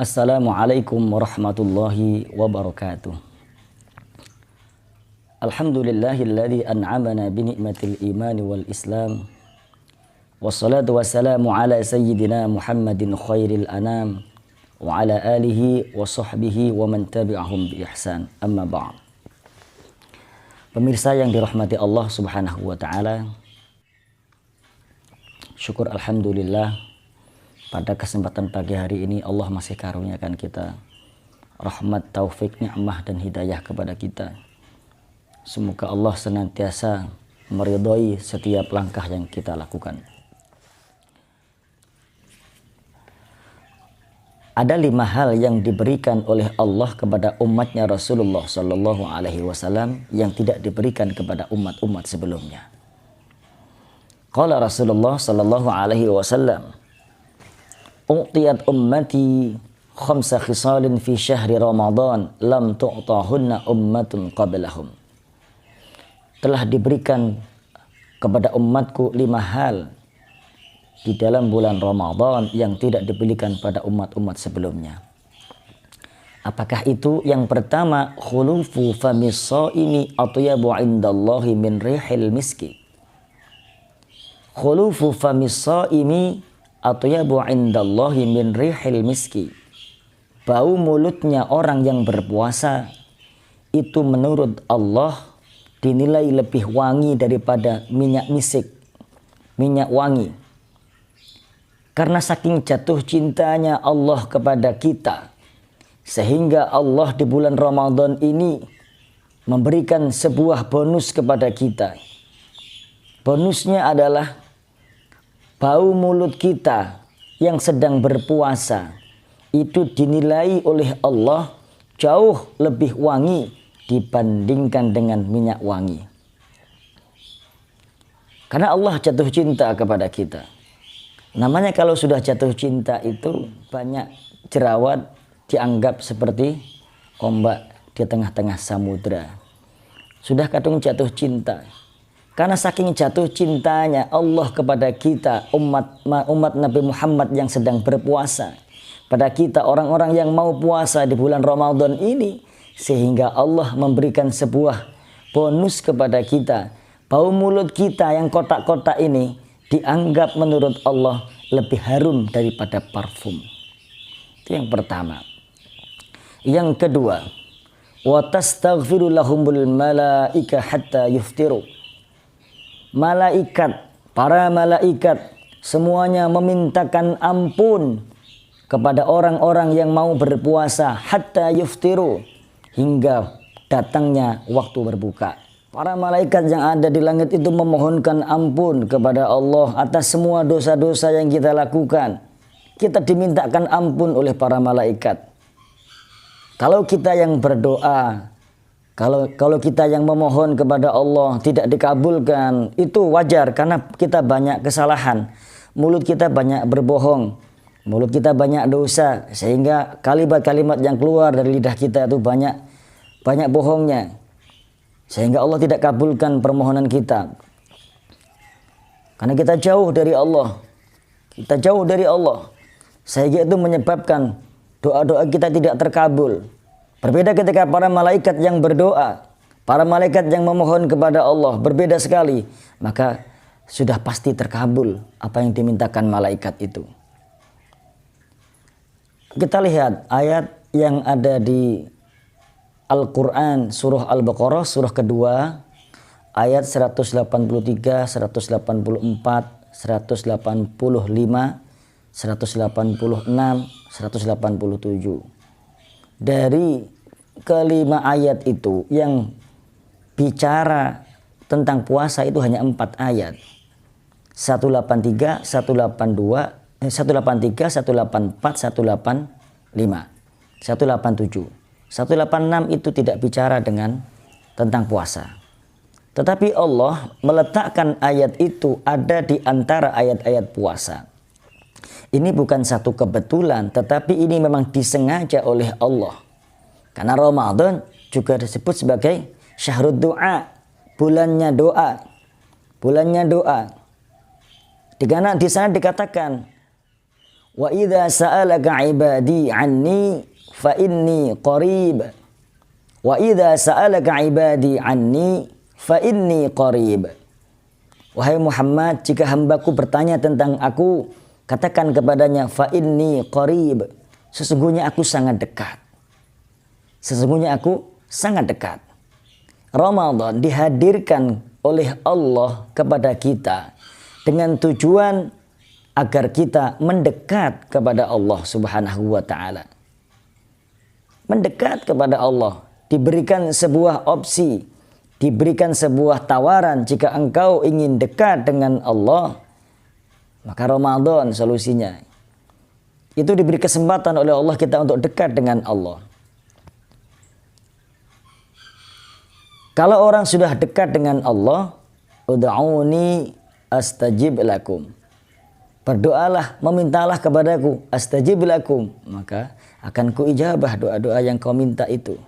Assalamualaikum warahmatullahi wabarakatuh. Alhamdulillahilladzi an'amana binikmatil imani wal islam. Wassalatu wassalamu ala sayyidina Muhammadin khairil anam wa ala alihi wa sahbihi wa man tabi'ahum bi ihsan. Amma ba'd. Pemirsa yang dirahmati Allah Subhanahu wa taala. Syukur alhamdulillah, pada kesempatan pagi hari ini Allah masih karuniakan kita rahmat, taufik, nikmah dan hidayah kepada kita. Semoga Allah senantiasa meridhai setiap langkah yang kita lakukan. Ada 5 hal yang diberikan oleh Allah kepada umatnya Rasulullah Sallallahu Alaihi Wasallam yang tidak diberikan kepada umat-umat sebelumnya. Qala Rasulullah Sallallahu Alaihi Wasallam, u'tiyat ummati khamsa khisalin fi syahri Ramadan lam tu'tahunna ummatun qablahum. Telah diberikan kepada umatku 5 hal di dalam bulan Ramadan yang tidak diberikan pada umat-umat sebelumnya. Apakah itu? Yang pertama, khulufu famis shaimi atyabu indallahi min rihil miski. Khulufu famis shaimi atyabu indallahi min rihil miski. Bau mulutnya orang yang berpuasa itu menurut Allah dinilai lebih wangi daripada minyak misik, minyak wangi. Karena saking jatuh cintanya Allah kepada kita, sehingga Allah di bulan Ramadan ini memberikan sebuah bonus kepada kita. Bonusnya adalah bau mulut kita yang sedang berpuasa itu dinilai oleh Allah jauh lebih wangi dibandingkan dengan minyak wangi. Karena Allah jatuh cinta kepada kita. Namanya kalau sudah jatuh cinta itu banyak jerawat dianggap seperti ombak di tengah-tengah samudra. Sudah kadung jatuh cinta. Karena saking jatuh cintanya Allah kepada kita, umat Nabi Muhammad yang sedang berpuasa, pada kita orang-orang yang mau puasa di bulan Ramadan ini, sehingga Allah memberikan sebuah bonus kepada kita. Bau mulut kita yang kotak-kotak ini dianggap menurut Allah lebih harum daripada parfum. Itu yang pertama. Yang kedua, wa tastaghfiru lahumul malaika hatta yuftiru. Para malaikat semuanya memintakan ampun kepada orang-orang yang mau berpuasa hatta yuftiru, hingga datangnya waktu berbuka. Para malaikat yang ada di langit itu memohonkan ampun kepada Allah atas semua dosa-dosa yang kita lakukan. Kita dimintakan ampun oleh para malaikat. Kalau kita yang berdoa, kalau kita yang memohon kepada Allah tidak dikabulkan, itu wajar karena kita banyak kesalahan. Mulut kita banyak berbohong, mulut kita banyak dosa, sehingga kalimat-kalimat yang keluar dari lidah kita itu banyak bohongnya. Sehingga Allah tidak kabulkan permohonan kita. Karena kita jauh dari Allah. Kita jauh dari Allah. Sehingga itu menyebabkan doa-doa kita tidak terkabul. Berbeda ketika para malaikat yang berdoa. Para malaikat yang memohon kepada Allah. Berbeda sekali. Maka sudah pasti terkabul apa yang dimintakan malaikat itu. Kita lihat ayat yang ada di Al-Quran surah Al-Baqarah surah kedua ayat 183, 184, 185, 186, 187. Dari kelima ayat itu yang bicara tentang puasa itu hanya 4 ayat. 183, 182, 183, 184, 185, 187. 186 itu tidak bicara tentang puasa. Tetapi Allah meletakkan ayat itu ada di antara ayat-ayat puasa. Ini bukan satu kebetulan, tetapi ini memang disengaja oleh Allah. Karena Ramadan juga disebut sebagai syahrud doa, bulannya doa. Bulannya doa. Di sana dikatakan Wa idza sa'alaka ibadi anni fa inni qarib. Wa idza sa'alaka ibadi anni fa inni qarib. Wahai Muhammad, jika hambaku bertanya tentang aku, katakan kepadanya fa inni qarib. Sesungguhnya aku sangat dekat. Sesungguhnya aku sangat dekat. Ramadan dihadirkan oleh Allah kepada kita dengan tujuan agar kita mendekat kepada Allah Subhanahu wa taala. Mendekat kepada Allah, diberikan sebuah opsi, diberikan sebuah tawaran. Jika engkau ingin dekat dengan Allah, maka Ramadan solusinya. Itu diberi kesempatan oleh Allah kita untuk dekat dengan Allah. Kalau orang sudah dekat dengan Allah, ud'auni astajib lakum. Berdoalah, memintalah kepadaku, astajib lakum, maka akan kuijabah doa-doa yang kau minta itu.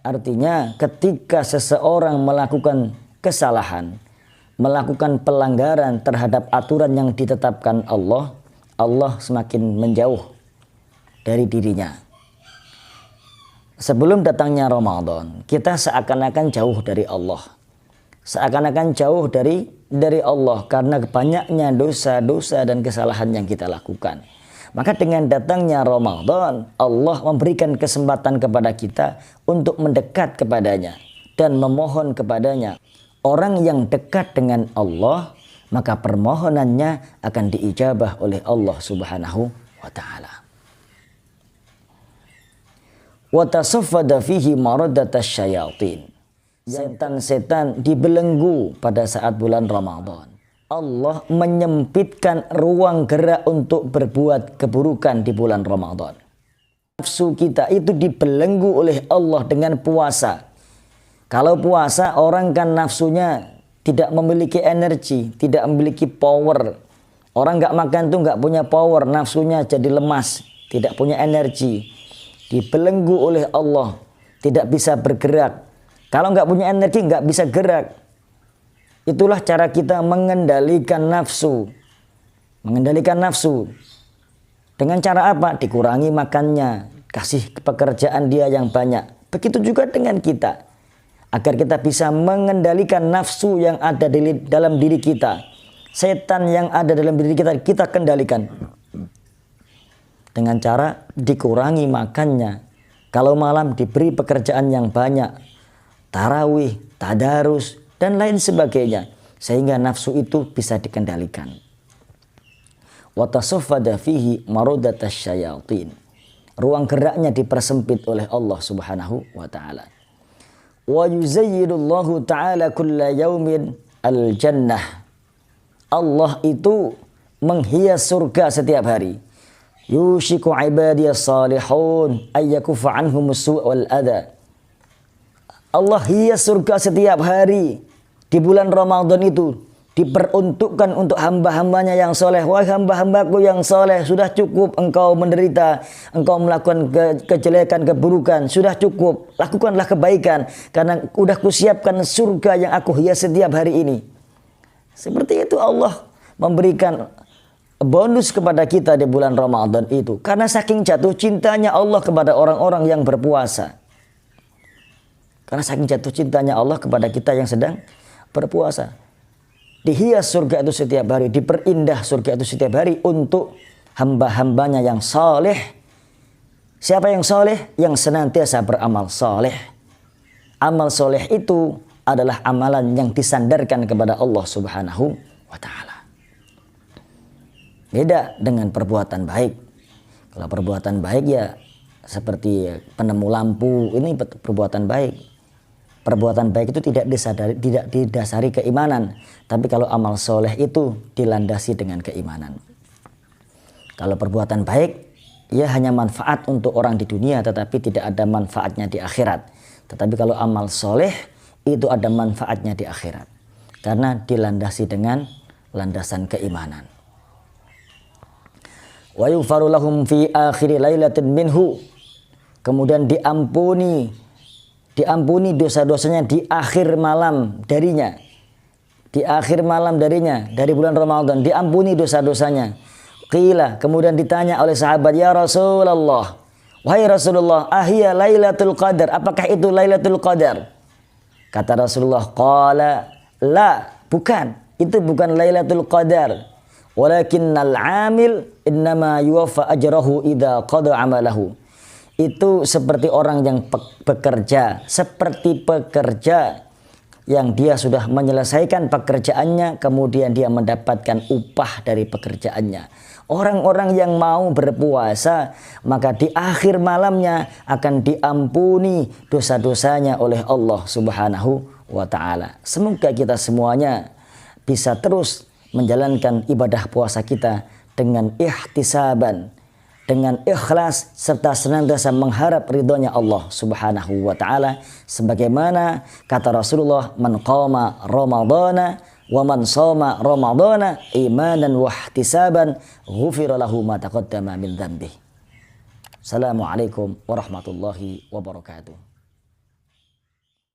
Artinya ketika seseorang melakukan kesalahan, melakukan pelanggaran terhadap aturan yang ditetapkan Allah, Allah semakin menjauh dari dirinya. Sebelum datangnya Ramadan, kita seakan-akan jauh dari Allah. Seakan-akan jauh dari Allah karena banyaknya dosa-dosa dan kesalahan yang kita lakukan. Maka dengan datangnya Ramadan, Allah memberikan kesempatan kepada kita untuk mendekat kepadanya dan memohon kepadanya. Orang yang dekat dengan Allah, maka permohonannya akan diijabah oleh Allah Subhanahu wa taala. Wa tasaffada fihi maradatasy syayatin. Setan-setan dibelenggu pada saat bulan Ramadan. Allah menyempitkan ruang gerak untuk berbuat keburukan di bulan Ramadan. Nafsu kita itu dibelenggu oleh Allah dengan puasa. Kalau puasa, orang kan nafsunya tidak memiliki energi, tidak memiliki power. Orang nggak makan tuh nggak punya power, nafsunya jadi lemas, tidak punya energi. Dibelenggu oleh Allah, tidak bisa bergerak. Kalau nggak punya energi, nggak bisa gerak. Itulah cara kita mengendalikan nafsu. Mengendalikan nafsu. Dengan cara apa? Dikurangi makannya, kasih pekerjaan dia yang banyak. Begitu juga dengan kita. Agar kita bisa mengendalikan nafsu yang ada dalam diri kita. Setan yang ada dalam diri kita, kita kendalikan. Dengan cara dikurangi makannya. Kalau malam diberi pekerjaan yang banyak. Tarawih, tadarus, dan lain sebagainya. Sehingga nafsu itu bisa dikendalikan. Wa tasaffada fihi maradatasy syayatin. Ruang geraknya dipersempit oleh Allah Subhanahu wa taala. Wa yuzayyidullahu ta'ala kulla yaumin al-jannah. Allah itu menghias surga setiap hari. Yushiku ibadiyas salihun ayyakufa anhumus su' wal adha. Allah hias surga setiap hari. Di bulan Ramadan itu diperuntukkan untuk hamba-hambanya yang soleh. Wahai hamba-hambaku yang soleh, sudah cukup engkau menderita, engkau melakukan kejelekan, keburukan, sudah cukup, lakukanlah kebaikan, karena udah kusiapkan surga yang aku hias setiap hari ini. Seperti itu Allah memberikan bonus kepada kita di bulan Ramadan itu. Karena saking jatuh cintanya Allah kepada orang-orang yang berpuasa. Karena saking jatuh cintanya Allah kepada kita yang sedang berpuasa. Dihias surga itu setiap hari, diperindah surga itu setiap hari untuk hamba-hambanya yang saleh. Siapa yang saleh? Yang senantiasa beramal saleh. Amal saleh itu adalah amalan yang disandarkan kepada Allah Subhanahu wa taala. Beda dengan perbuatan baik. Kalau perbuatan baik ya seperti penemu lampu, ini perbuatan baik. Perbuatan baik itu tidak didasari keimanan. Tapi kalau amal soleh itu dilandasi dengan keimanan. Kalau perbuatan baik, ya hanya manfaat untuk orang di dunia, tetapi tidak ada manfaatnya di akhirat. Tetapi kalau amal soleh, itu ada manfaatnya di akhirat. Karena dilandasi dengan landasan keimanan. Wa yughfaru lahum fi akhiri lailatin minhu. Kemudian diampuni dosa-dosanya di akhir malam darinya. Di akhir malam darinya, dari bulan Ramadan, diampuni dosa-dosanya. Qila, kemudian ditanya oleh sahabat, ya Rasulullah, wahai Rasulullah, ahya Lailatul Qadar, apakah itu Lailatul Qadar? Kata Rasulullah, qala la, bukan, itu bukan Lailatul Qadar, walakinnal amil innama yuwaffa ajrahu idza qada amalahu. Itu seperti orang yang bekerja, seperti pekerja yang dia sudah menyelesaikan pekerjaannya, kemudian dia mendapatkan upah dari pekerjaannya. Orang-orang yang mau berpuasa, maka di akhir malamnya akan diampuni dosa-dosanya oleh Allah Subhanahu wa ta'ala. Semoga kita semuanya bisa terus menjalankan ibadah puasa kita dengan ihtisaban, dengan ikhlas, serta senantiasa mengharap ridhonya Allah Subhanahu wa ta'ala, sebagaimana kata Rasulullah, man qama ramadhana wa man shoma ramadhana imanan wa ihtisaban ghufira lahu ma taqaddama min dhanbihi. Assalamualaikum warahmatullahi wabarakatuh.